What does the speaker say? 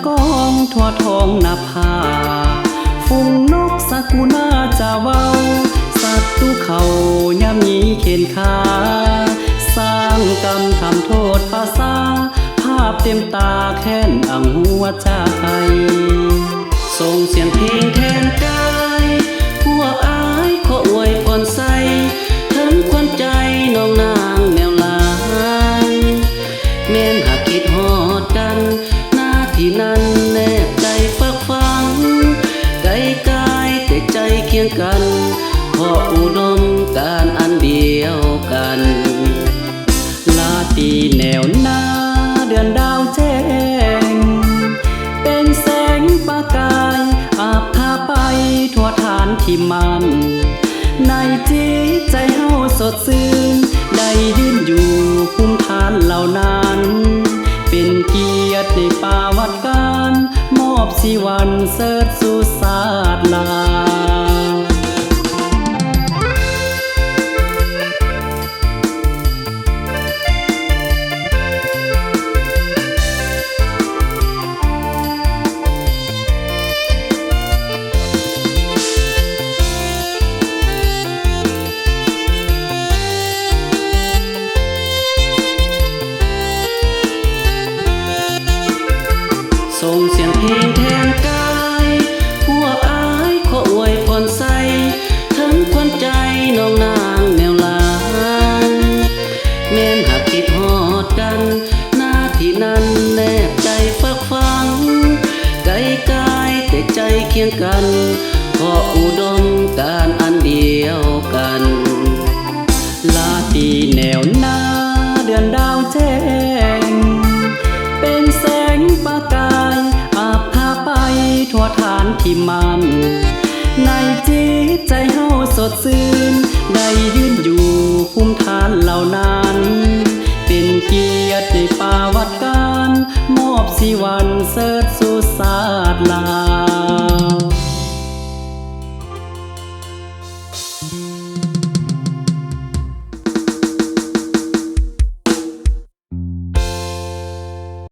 กองทั่วท้องนาภาฝูงนกสกุณาจะเว้าสัตว์ตุเขายามนี้เข็นขาสร้างกรรมทำโทษภาษาภาพเต็มตาแค้นอังหัวใจส่งเสียงเพลงแทนกายพวกอายขออวยพรใส่ทั้งควันใจน้องนางแมวลายแม่นหากคิดฮอดกันหน้าที่นั้นแนบใจฝักฝังไกลกายแต่ใจเคียงกันขออุดมการอันเดียวกันลาตีแนวหน้าเดือนดาวแจ้งเป็นแสงประกายอาบทาไปทั่วฐานที่มันในจิตใจเฮาสดชื่นได้ยืนอยู่ภูมิฐานเหล่านั้นเป็นเกียรติในป่าวัดการมอบสิวันเสิร์ชสู่ศาสลาส่งเสียงเพลงแทนกายพวกอายขออวยพรใส่ทั้งควันใจน้องนางแมวลายแม่นหากคิดฮอดกันหน้าที่นั้นแนบใจฝักฝังไกลกายแต่ใจเคียงกันขออุดมการอันเดียวกันลาตีแนวหน้าเดือนดาวแจ้งเป็นแสงประกายอาบทาไปทั่วฐานที่มันในจิตใจเฮาสดชื่นได้ยืนอยู่ภูมิฐานเหล่านั้นเป็นเกียรติในป่าวัดการมอบสิวันเสิร์ชสู่ศาสลา